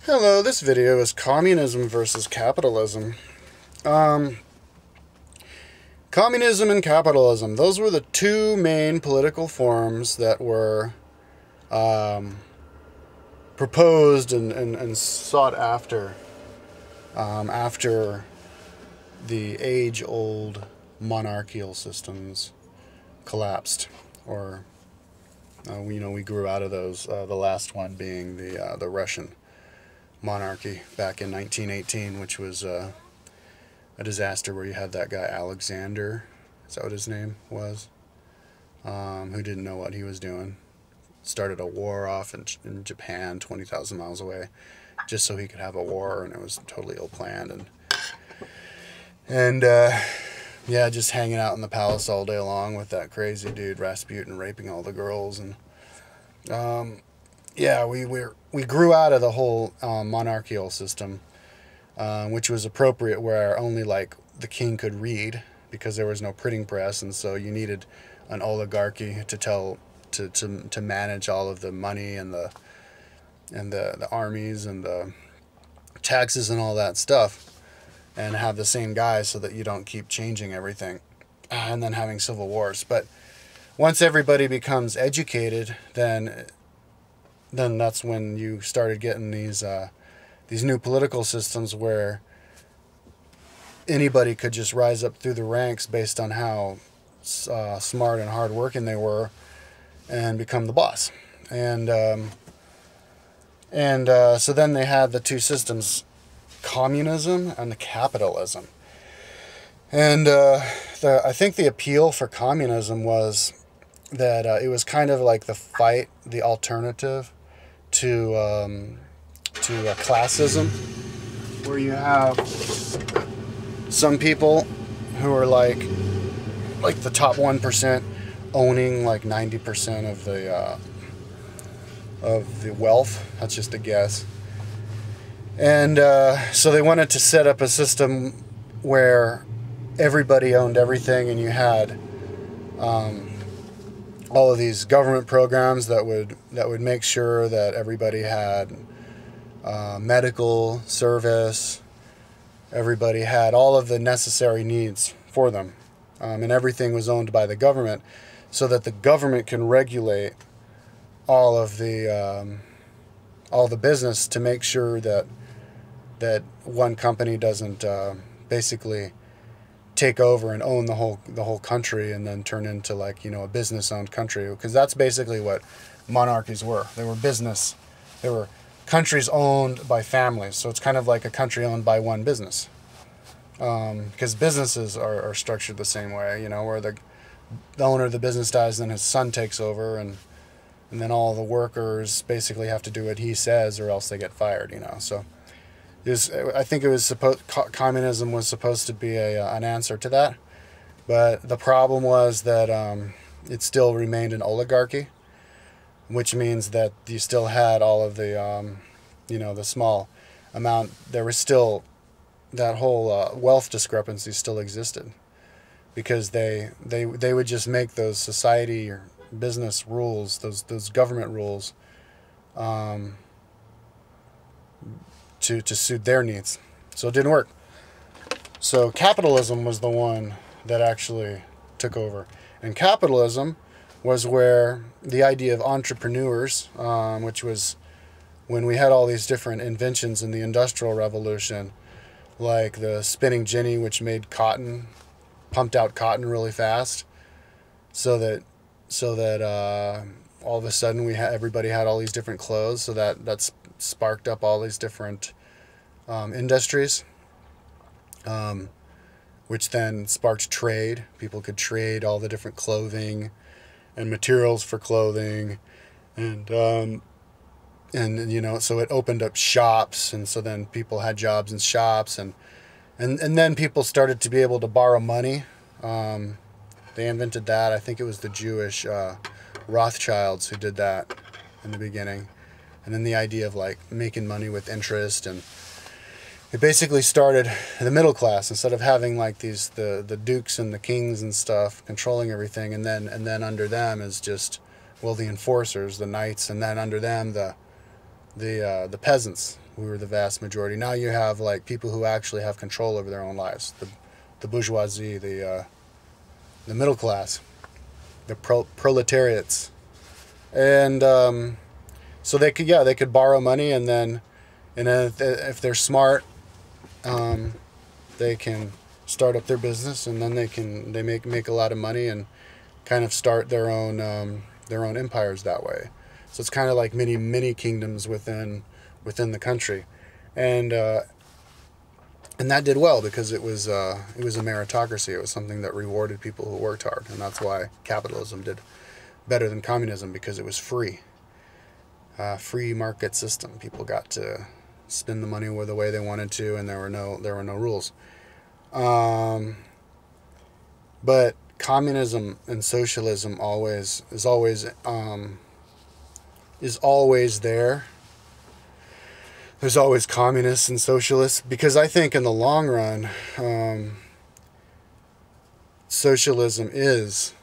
Hello, this video is communism versus capitalism. Um, Communism and capitalism, those were the two main political forms that were proposed and sought after the age-old monarchical systems collapsed, or we grew out of those. The last one being the Russian monarchy back in 1918, which was a disaster where you had that guy Alexander, is that what his name was, who didn't know what he was doing. Started a war off in Japan, 20,000 miles away, just so he could have a war, and it was totally ill-planned. And yeah, just hanging out in the palace all day long with that crazy dude Rasputin raping all the girls. And yeah, we grew out of the whole monarchical system, which was appropriate, where only like the king could read because there was no printing press, and so you needed an oligarchy to manage all of the money and the armies and the taxes and all that stuff, and have the same guys so that you don't keep changing everything and then having civil wars. But once everybody becomes educated, then that's when you started getting these new political systems where anybody could just rise up through the ranks based on how smart and hardworking they were and become the boss. And so then they had the two systems, communism and the capitalism. And I think the appeal for communism was that it was kind of like the alternative to classism, where you have some people who are like the top 1% owning like 90% of the wealth. That's just a guess. And so they wanted to set up a system where everybody owned everything, and you had all of these government programs that would make sure that everybody had medical service, everybody had all of the necessary needs for them, and everything was owned by the government, so that the government can regulate all the business to make sure that one company doesn't basically take over and own the whole country and then turn into a business-owned country, because that's basically what monarchies were. They were business. They were countries owned by families. So it's kind of like a country owned by one business, because businesses are structured the same way, where the owner of the business dies, then his son takes over, and then all the workers basically have to do what he says or else they get fired. So I think it was communism was supposed to be an answer to that, but the problem was that it still remained an oligarchy, which means that you still had all of the the small amount. There was still that whole wealth discrepancy still existed, because they would just make those society or business rules, those government rules, to suit their needs. So it didn't work. So capitalism was the one that actually took over. And capitalism was where the idea of entrepreneurs, which was when we had all these different inventions in the Industrial Revolution, like the spinning jenny, which made cotton, pumped out cotton really fast, so that all of a sudden everybody had all these different clothes. So that's sparked up all these different industries, which then sparked trade. People could trade all the different clothing and materials for clothing, and so it opened up shops, and so then people had jobs in shops, and then people started to be able to borrow money. They invented that. I think it was the Jewish Rothschilds who did that in the beginning. And then the idea of making money with interest, and it basically started the middle class, instead of having the dukes and the kings and stuff controlling everything, and then under them is just the enforcers, the knights, and then under them the peasants, who were the vast majority. Now you have like people who actually have control over their own lives. The bourgeoisie, the middle class, the proletariats, and so they could borrow money, and then if they're smart, they can start up their business, and then they make a lot of money and kind of start their own empires that way. So it's kind of like mini kingdoms within the country, and that did well because it was a meritocracy. It was something that rewarded people who worked hard, and that's why capitalism did better than communism, because it was free. Free market system. People got to spend the money the way they wanted to, and there were no rules. But communism and socialism is always there. There's always communists and socialists, because I think in the long run, socialism is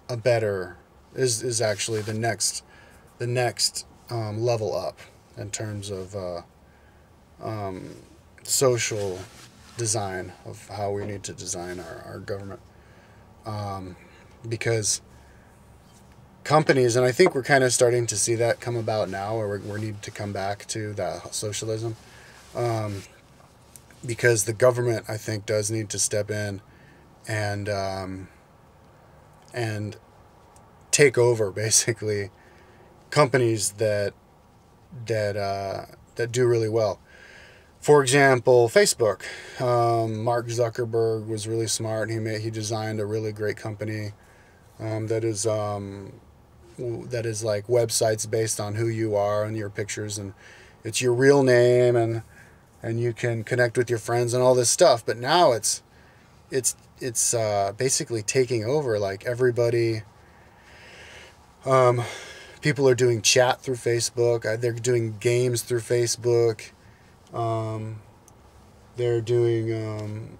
actually the next level up in terms of social design of how we need to design our government, because companies, and I think we're kind of starting to see that come about now, or we need to come back to that socialism, because the government, I think, does need to step in and take over basically companies that do really well. For example, Facebook. Mark Zuckerberg was really smart. He designed a really great company that is like websites based on who you are and your pictures, and it's your real name, and you can connect with your friends and all this stuff. But now it's basically taking over. Like everybody, people are doing chat through Facebook. They're doing games through Facebook. They're doing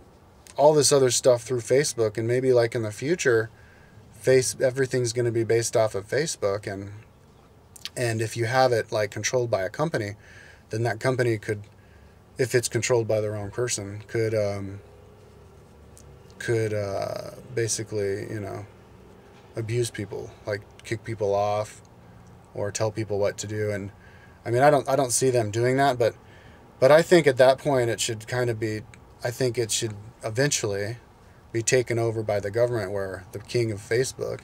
all this other stuff through Facebook, and maybe like in the future, everything's going to be based off of Facebook, and if you have it like controlled by a company, then that company could, if it's controlled by the wrong person, could basically, abuse people, like kick people off or tell people what to do. And I mean, I don't see them doing that, but I think at that point it should kind of be, I think it should eventually be taken over by the government, where the king of Facebook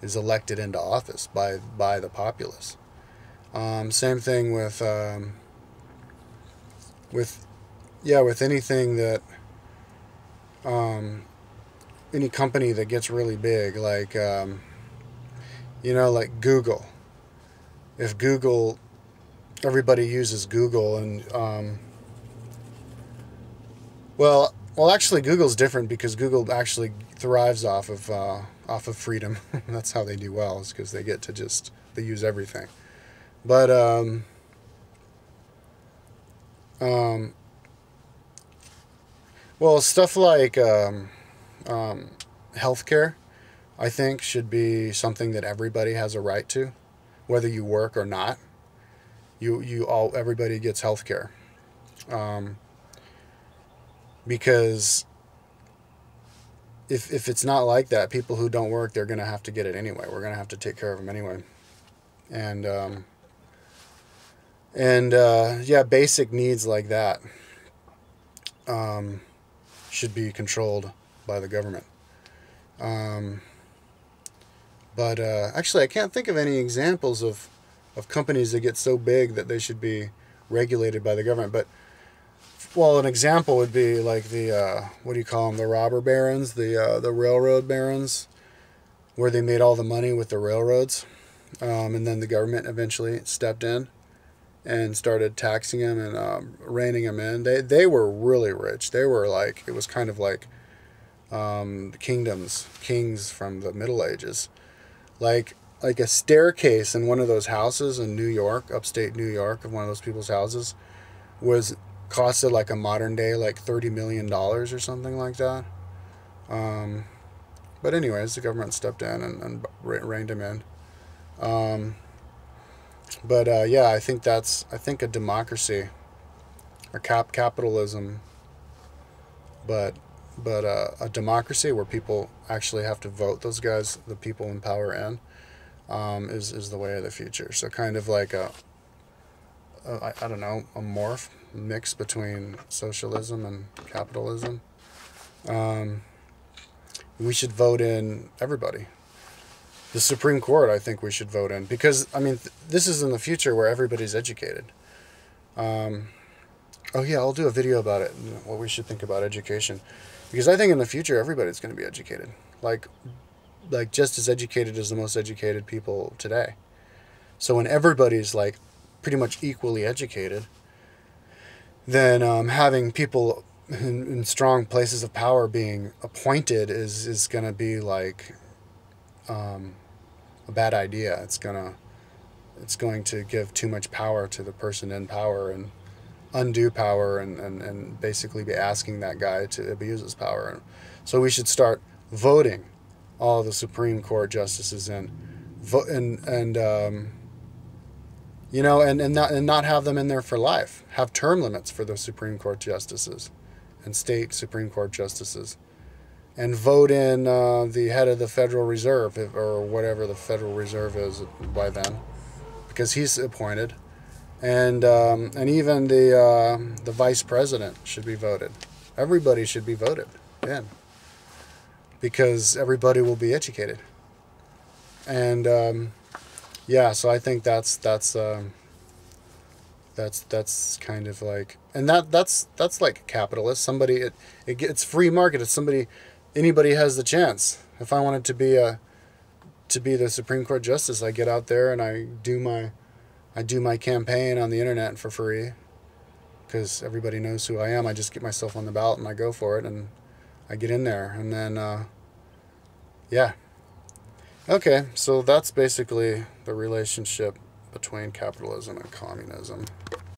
is elected into office by the populace. Same thing with anything that, any company that gets really big, like like Google. If Google, everybody uses Google, and well, actually, Google's different, because Google actually thrives off of freedom. That's how they do well, is because they get to they use everything. But well, stuff like healthcare, I think, should be something that everybody has a right to, whether you work or not. Everybody gets healthcare. Because if it's not like that, people who don't work, they're going to have to get it anyway. We're going to have to take care of them anyway. And basic needs like that should be controlled by the government. But actually, I can't think of any examples of companies that get so big that they should be regulated by the government. But, well, an example would be like the, what do you call them, the robber barons, the railroad barons, where they made all the money with the railroads. And then the government eventually stepped in and started taxing them and reining them in. They were really rich. They were like, it was kind of like kings from the Middle Ages. Like a staircase in one of those houses in New York, upstate New York, of one of those people's houses, costed like a modern day like $30 million or something like that. But anyways, the government stepped in and reined him in. But yeah, I think a democracy or capitalism, but a democracy where people actually have to vote those guys, the people in power, in, is the way of the future. So kind of like I don't know, a morph mix between socialism and capitalism. Um, we should vote in everybody. The Supreme Court, I think we should vote in, because I mean, this is in the future where everybody's educated. Um, oh yeah, I'll do a video about it. What we should think about education, because I think in the future everybody's going to be educated, like just as educated as the most educated people today. So when everybody's like pretty much equally educated, then having people in strong places of power being appointed is going to be like a bad idea. It's going to give too much power to the person in power and undue power, and basically be asking that guy to abuse his power. So we should start voting all the Supreme Court justices in, vote and you know, and not have them in there for life. Have term limits for the Supreme Court justices and state Supreme Court justices, and vote in the head of the Federal Reserve, or whatever the Federal Reserve is by then, because he's appointed, and even the vice president should be voted. Everybody should be voted in, because everybody will be educated. And yeah, so I think that's kind of like, and that's like capitalist. It's free market. It's anybody has the chance. If I wanted to be the Supreme Court justice, I get out there and I do my campaign on the internet for free, because everybody knows who I am. I just get myself on the ballot and I go for it, and I get in there, and then yeah. Okay, so that's basically the relationship between capitalism and communism.